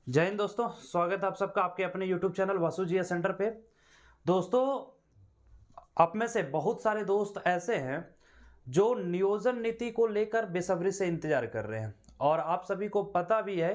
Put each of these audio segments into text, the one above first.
जय हिंद दोस्तों, स्वागत है आप सबका आपके अपने YouTube चैनल वासु जी सेंटर पे। दोस्तों, आप में से बहुत सारे दोस्त ऐसे हैं जो नियोजन नीति को लेकर बेसब्री से इंतजार कर रहे हैं और आप सभी को पता भी है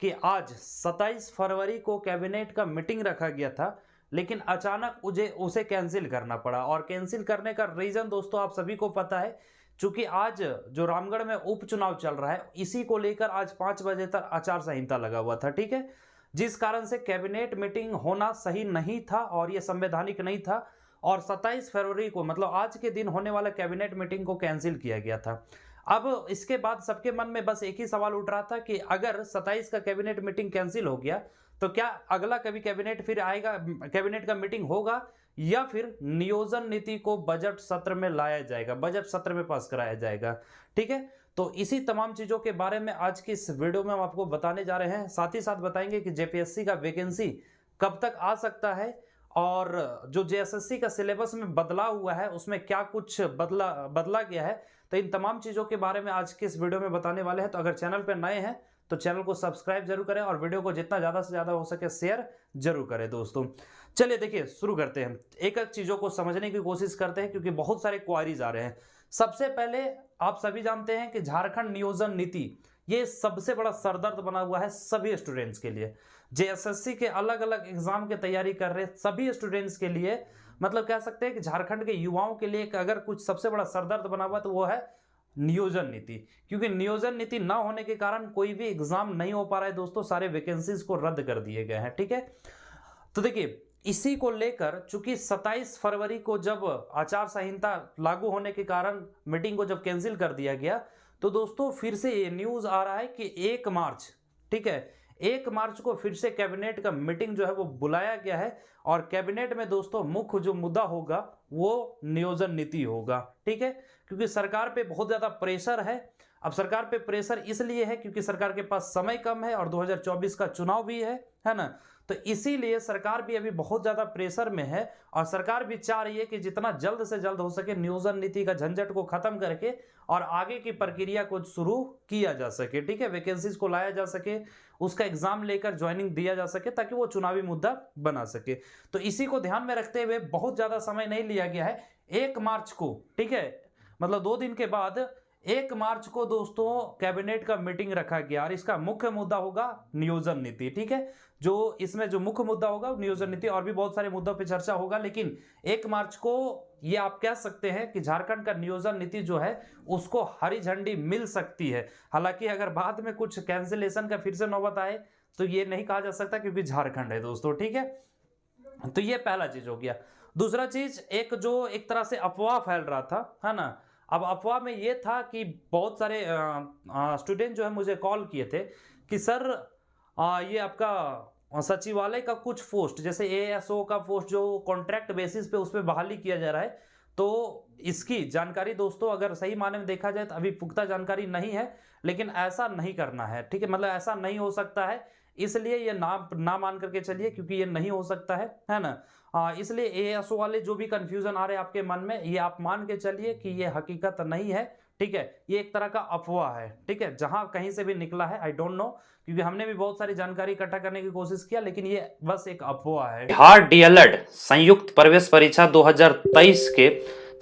कि आज 27 फरवरी को कैबिनेट का मीटिंग रखा गया था, लेकिन अचानक उसे उसे कैंसिल करना पड़ा। और कैंसिल करने का रीजन दोस्तों आप सभी को पता है, क्योंकि आज जो रामगढ़ में उपचुनाव चल रहा है, इसी को लेकर आज 5 बजे तक आचार संहिता लगा हुआ था। ठीक है, जिस कारण से कैबिनेट मीटिंग होना सही नहीं था और यह संवैधानिक नहीं था और 27 फरवरी को मतलब आज के दिन होने वाला कैबिनेट मीटिंग को कैंसिल किया गया था। अब इसके बाद सबके मन में बस एक ही सवाल उठ रहा था कि अगर 27 का कैबिनेट मीटिंग कैंसिल हो गया तो क्या अगला कभी कैबिनेट फिर आएगा, कैबिनेट का मीटिंग होगा या फिर नियोजन नीति को बजट सत्र में लाया जाएगा, बजट सत्र में पास कराया जाएगा। ठीक है, तो इसी तमाम चीजों के बारे में आज की इस वीडियो में हम आपको बताने जा रहे हैं। साथ ही साथ बताएंगे कि जेपीएससी का वैकेंसी कब तक आ सकता है और जो जेएसएससी का सिलेबस में बदलाव हुआ है उसमें क्या कुछ बदला गया है। तो इन तमाम चीजों के बारे में आज की इस वीडियो में बताने वाले हैं। तो अगर चैनल पर नए हैं तो चैनल को सब्सक्राइब जरूर करें और वीडियो को जितना ज्यादा से ज्यादा हो सके शेयर जरूर करें। दोस्तों चलिए देखिए शुरू करते हैं, एक एक चीजों को समझने की कोशिश करते हैं क्योंकि बहुत सारे क्वारीज आ रहे हैं। सबसे पहले आप सभी जानते हैं कि झारखंड नियोजन नीति ये सबसे बड़ा सरदर्द बना हुआ है सभी स्टूडेंट्स के लिए। जेएसएससी के अलग अलग एग्जाम की तैयारी कर रहे सभी स्टूडेंट्स के लिए, मतलब कह सकते हैं कि झारखंड के युवाओं के लिए अगर कुछ सबसे बड़ा सरदर्द बना हुआ तो वो है नियोजन नीति। क्योंकि नियोजन नीति ना होने के कारण कोई भी एग्जाम नहीं हो पा रहा है दोस्तों, सारे वैकेंसीज को रद्द कर दिए गए हैं। ठीक है, तो देखिए इसी को लेकर चूंकि 27 फरवरी को जब आचार संहिता लागू होने के कारण मीटिंग को जब कैंसिल कर दिया गया तो दोस्तों फिर से ये न्यूज आ रहा है कि 1 मार्च, ठीक है, 1 मार्च को फिर से कैबिनेट का मीटिंग जो है वो बुलाया गया है और कैबिनेट में दोस्तों मुख्य जो मुद्दा होगा वो नियोजन नीति होगा। ठीक है, क्योंकि सरकार पे बहुत ज्यादा प्रेशर है। अब सरकार पे प्रेशर इसलिए है क्योंकि सरकार के पास समय कम है और 2024 का चुनाव भी है ना। तो इसीलिए सरकार भी अभी बहुत ज्यादा प्रेशर में है और सरकार भी चाह रही है कि जितना जल्द से जल्द हो सके नियोजन नीति का झंझट को खत्म करके और आगे की प्रक्रिया को शुरू किया जा सके। ठीक है, वैकेंसीज को लाया जा सके, उसका एग्जाम लेकर ज्वाइनिंग दिया जा सके ताकि वो चुनावी मुद्दा बना सके। तो इसी को ध्यान में रखते हुए बहुत ज्यादा समय नहीं लिया गया है, 1 मार्च को, ठीक है, मतलब 2 दिन के बाद 1 मार्च को दोस्तों कैबिनेट का मीटिंग रखा गया और इसका मुख्य मुद्दा होगा नियोजन नीति। ठीक है, जो इसमें जो मुख्य मुद्दा होगा नियोजन नीति, और भी बहुत सारे मुद्दों पे चर्चा होगा, लेकिन 1 मार्च को ये आप कह सकते हैं कि झारखंड का नियोजन नीति जो है उसको हरी झंडी मिल सकती है। हालांकि अगर बाद में कुछ कैंसिलेशन का फिर से नौबत आए तो ये नहीं कहा जा सकता क्योंकि झारखंड है दोस्तों। ठीक है, तो ये पहला चीज हो गया। दूसरा चीज, एक जो एक तरह से अफवाह फैल रहा था, है ना। अब अफवाह में ये था कि बहुत सारे स्टूडेंट जो है मुझे कॉल किए थे कि सर ये आपका सचिवालय का कुछ पोस्ट जैसे एएसओ का पोस्ट जो कॉन्ट्रैक्ट बेसिस पे उस पर बहाली किया जा रहा है, तो इसकी जानकारी दोस्तों अगर सही माने में देखा जाए तो अभी पुख्ता जानकारी नहीं है, लेकिन ऐसा नहीं करना है। ठीक है, मतलब ऐसा नहीं हो सकता है, इसलिए ये ना मान करके चलिए क्योंकि ये नहीं हो सकता है ना। इसलिए एएसओ वाले जो भी कंफ्यूजन आ रहे हैं आपके मन में, ये आप मान के चलिए कि ये हकीकत नहीं है। ठीक है, ये एक तरह का अफवाह है। ठीक है, जहां कहीं से भी निकला है आई डोंट नो, क्योंकि हमने भी बहुत सारी जानकारी इकट्ठा करने की कोशिश किया, लेकिन ये बस एक अफवाह है। बिहार डीएलएड संयुक्त प्रवेश परीक्षा 2023 के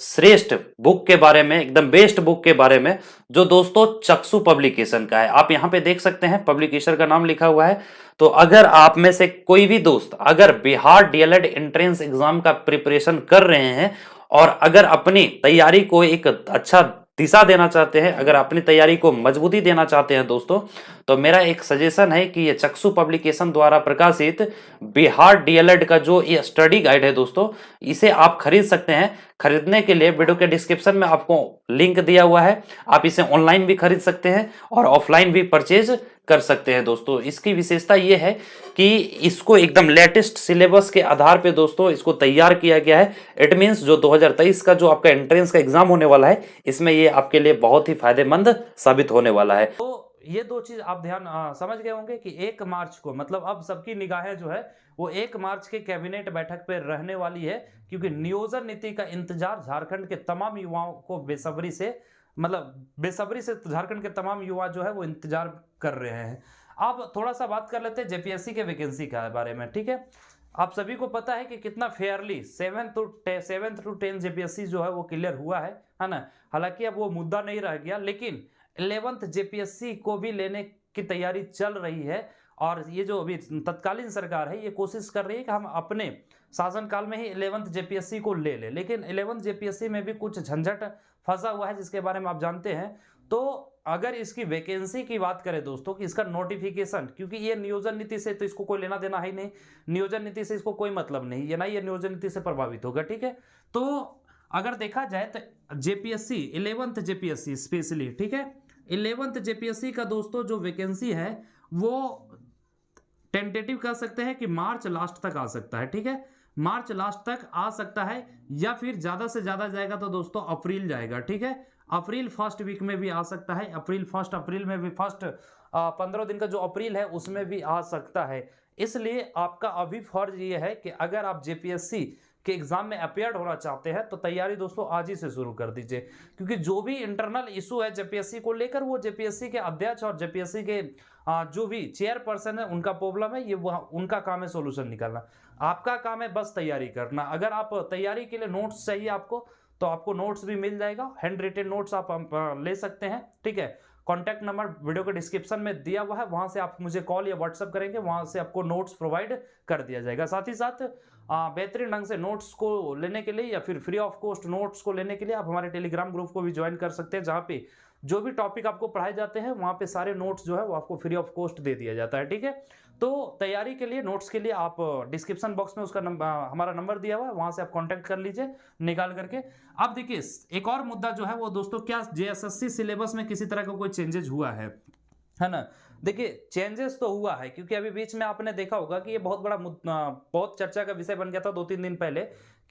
श्रेष्ठ बुक के बारे में, एकदम बेस्ट बुक के बारे में, जो दोस्तों चक्षु पब्लिकेशन का है। आप यहाँ पे देख सकते हैं पब्लिकेशन का नाम लिखा हुआ है। तो अगर आप में से कोई भी दोस्त अगर बिहार डीएलएड एंट्रेंस एग्जाम का प्रिपरेशन कर रहे हैं और अगर अपनी तैयारी को एक अच्छा दिशा देना चाहते हैं, अगर अपनी तैयारी को मजबूती देना चाहते हैं दोस्तों, तो मेरा एक सजेशन है कि ये चक्षु पब्लिकेशन द्वारा प्रकाशित बिहार डीएलएड का जो ये स्टडी गाइड है दोस्तों, इसे आप खरीद सकते हैं। खरीदने के लिए वीडियो के डिस्क्रिप्शन में आपको लिंक दिया हुआ है, आप इसे ऑनलाइन भी खरीद सकते हैं और ऑफलाइन भी परचेज कर सकते हैं दोस्तों। इसकी विशेषता यह है कि इसको एकदम लेटेस्ट सिलेबस के आधार पे दोस्तों इसको तैयार किया गया है। इट मींस जो 2023 का जो आपका एंट्रेंस का एग्जाम होने वाला है, इसमें ये आपके लिए बहुत ही फायदेमंद साबित होने वाला है। तो ये दो चीज आप ध्यान समझ गए होंगे कि 1 मार्च को, मतलब अब सबकी निगाहें जो है वो 1 मार्च के कैबिनेट बैठक पे रहने वाली है, क्योंकि नियोजन नीति का इंतजार झारखंड के तमाम युवाओं को बेसब्री से झारखंड के तमाम युवा जो है वो इंतजार कर रहे हैं। अब थोड़ा सा बात कर लेते हैं जेपीएससी के वैकेंसी के बारे में, ठीक है। आप सभी को पता है कि कितना फेयरली 7th to 10 जेपीएससी जो है वो क्लियर हुआ है ना। हालांकि अब वो मुद्दा नहीं रह गया, लेकिन 11th जेपीएससी को भी लेने की तैयारी चल रही है। और ये जो अभी तत्कालीन सरकार है ये कोशिश कर रही है कि हम अपने शासनकाल में ही 11th जेपीएससी को ले लें, लेकिन 11th जेपीएससी में भी कुछ झंझट फंसा हुआ है जिसके बारे में आप जानते हैं। तो अगर इसकी वैकेंसी की बात करें दोस्तों कि इसका नोटिफिकेशन, क्योंकि ये नियोजन नीति से तो इसको कोई लेना देना है ही नहीं, नियोजन नीति से इसको कोई मतलब नहीं, ये ना ये नियोजन नीति से प्रभावित होगा, ठीक है। तो अगर देखा जाए तो जेपीएससी 11th जेपीएससी स्पेशली, ठीक है, 11th जेपीएससी का दोस्तों जो वैकेंसी है वो टेंटेटिव कह सकते हैं कि मार्च लास्ट तक आ सकता है, ठीक है, मार्च लास्ट तक आ सकता है, या फिर ज्यादा से ज्यादा जाएगा तो दोस्तों अप्रैल जाएगा, ठीक है। अप्रैल फर्स्ट वीक में भी आ सकता है, अप्रैल में भी फर्स्ट 15 दिन का जो अप्रैल है उसमें भी आ सकता है। इसलिए आपका अभी फर्ज ये है कि अगर आप जेपीएससी के एग्जाम में अपेयर्ड होना चाहते हैं तो तैयारी दोस्तों आज ही से शुरू कर दीजिए, क्योंकि जो भी इंटरनल इशू है जेपीएससी को लेकर वो जेपीएससी के अध्यक्ष और जेपीएससी के जो भी चेयरपर्सन है उनका प्रॉब्लम है, ये उनका काम है सोल्यूशन निकालना। आपका काम है बस तैयारी करना। अगर आप तैयारी के लिए नोट्स चाहिए आपको तो आपको नोट्स भी मिल जाएगा, हैंड रिटेन नोट्स आप ले सकते हैं, ठीक है। कॉन्टैक्ट नंबर वीडियो के डिस्क्रिप्शन में दिया हुआ है, वहां से आप मुझे कॉल या व्हाट्सएप करेंगे, वहां से आपको नोट्स प्रोवाइड कर दिया जाएगा। साथ ही साथ बेहतरीन ढंग से नोट्स को लेने के लिए या फिर फ्री ऑफ कॉस्ट नोट्स को लेने के लिए आप हमारे टेलीग्राम ग्रुप को भी ज्वाइन कर सकते हैं, जहाँ पे जो भी टॉपिक आपको पढ़ाए जाते हैं वहाँ पे सारे नोट्स जो है वो आपको फ्री ऑफ कॉस्ट दे दिया जाता है, ठीक है। तो तैयारी के लिए नोट्स के लिए आप डिस्क्रिप्शन बॉक्स में उसका हमारा नंबर दिया हुआ है, वहां से आप कांटेक्ट कर लीजिए निकाल करके। अब देखिए एक और मुद्दा जो है वो दोस्तों, क्या जेएसएससी सिलेबस में किसी तरह का कोई चेंजेस हुआ है ना। देखिए चेंजेस तो हुआ है, क्योंकि अभी बीच में आपने देखा होगा कि ये बहुत बड़ा बहुत चर्चा का विषय बन गया था 2-3 दिन पहले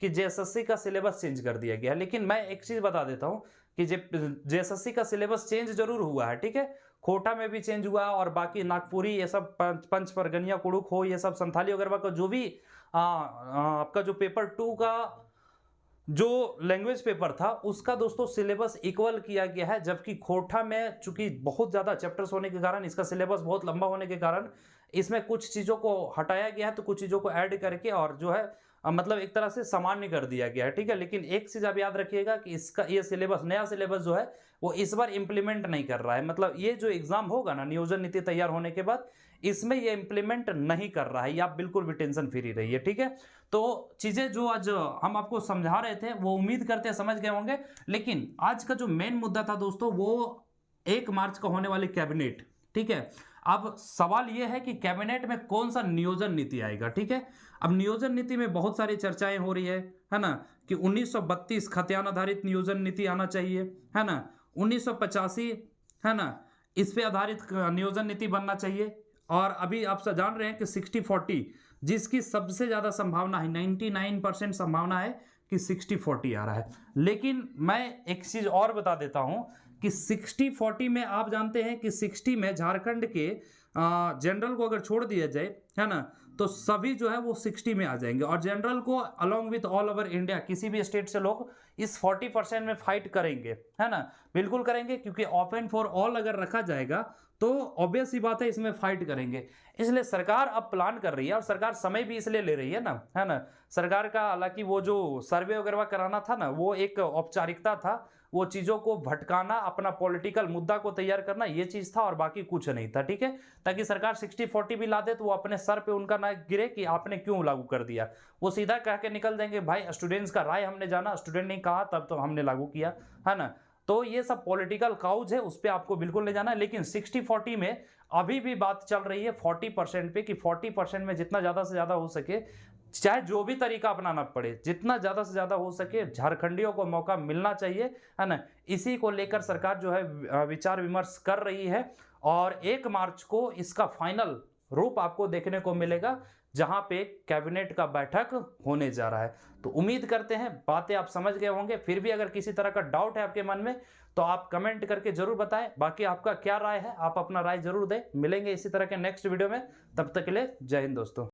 कि जेएसएससी का सिलेबस चेंज कर दिया गया। लेकिन मैं एक चीज बता देता हूं कि जेएसएससी का सिलेबस चेंज जरूर हुआ है, ठीक है। कोटा में भी चेंज हुआ और बाकी नागपुरी ये सब पंच परगनिया कुड़ुक हो ये सब संथाली वगैरह का जो भी आपका जो पेपर 2 का जो लैंग्वेज पेपर था उसका दोस्तों सिलेबस इक्वल किया गया है। जबकि खोटा में चूंकि बहुत ज्यादा चैप्टर्स होने के कारण, इसका सिलेबस बहुत लंबा होने के कारण इसमें कुछ चीजों को हटाया गया है, तो कुछ चीजों को ऐड करके और जो है मतलब एक तरह से सामान्य कर दिया गया है, ठीक है। लेकिन एक चीज आप याद रखिएगा कि इसका ये सिलेबस, नया सिलेबस जो है वो इस बार इंप्लीमेंट नहीं कर रहा है। मतलब ये जो एग्जाम होगा ना नियोजन नीति तैयार होने के बाद, इसमें ये इंप्लीमेंट नहीं कर रहा है, ये आप बिल्कुल भी टेंशन फ्री रहिए, ठीक है। तो चीजें जो आज हम आपको समझा रहे थे वो उम्मीद करते हैं समझ गए होंगे। लेकिन आज का जो मेन मुद्दा था दोस्तों वो 1 मार्च को होने वाली कैबिनेट, ठीक है। अब सवाल यह है कि कैबिनेट में कौन सा नियोजन नीति आएगा, ठीक है। अब नियोजन नीति में बहुत सारी चर्चाएं हो रही है ना, कि 1932 खतियान आधारित नियोजन नीति आना चाहिए, है ना, 1985 है ना, इस पे आधारित नियोजन नीति बनना चाहिए। और अभी आप सब जान रहे हैं कि 60-40 जिसकी सबसे ज्यादा संभावना है, 99% संभावना है कि 60-40 आ रहा है। लेकिन मैं एक चीज और बता देता हूं कि 60-40 में आप जानते हैं कि 60 में झारखंड के जनरल को अगर छोड़ दिया जाए, है ना, तो सभी जो है वो 60 में आ जाएंगे। और जनरल को along with all over India किसी भी स्टेट से लोग इस 40% में फाइट करेंगे, है ना, बिल्कुल करेंगे, क्योंकि ओपन फॉर ऑल अगर रखा जाएगा तो ऑब्वियस ही बात है इसमें फाइट करेंगे। इसलिए सरकार अब प्लान कर रही है, और सरकार समय भी इसलिए ले रही है ना, है ना। सरकार का हालांकि वो जो सर्वे वगैरह कराना था ना वो एक औपचारिकता था, वो चीजों को भटकाना, अपना पॉलिटिकल मुद्दा को तैयार करना, ये चीज था और बाकी कुछ नहीं था, ठीक है। ताकि सरकार 60-40 भी ला दे तो वो अपने सर पे उनका ना गिरे कि आपने क्यों लागू कर दिया। वो सीधा कह के निकल देंगे भाई स्टूडेंट्स का राय हमने जाना, स्टूडेंट ने कहा तब तो हमने लागू किया, है ना। तो ये सब पॉलिटिकल काउज है, उस पर आपको बिल्कुल ले जाना है। लेकिन 60-40 में अभी भी बात चल रही है 40% पे, कि 40% में जितना ज्यादा से ज्यादा हो सके, चाहे जो भी तरीका अपनाना पड़े, जितना ज्यादा से ज्यादा हो सके झारखंडियों को मौका मिलना चाहिए, है ना। इसी को लेकर सरकार जो है विचार विमर्श कर रही है, और 1 मार्च को इसका फाइनल रूप आपको देखने को मिलेगा, जहां पे कैबिनेट का बैठक होने जा रहा है। तो उम्मीद करते हैं बातें आप समझ गए होंगे। फिर भी अगर किसी तरह का डाउट है आपके मन में तो आप कमेंट करके जरूर बताएं। बाकी आपका क्या राय है, आप अपना राय जरूर दें। मिलेंगे इसी तरह के नेक्स्ट वीडियो में, तब तक के लिए जय हिंद दोस्तों।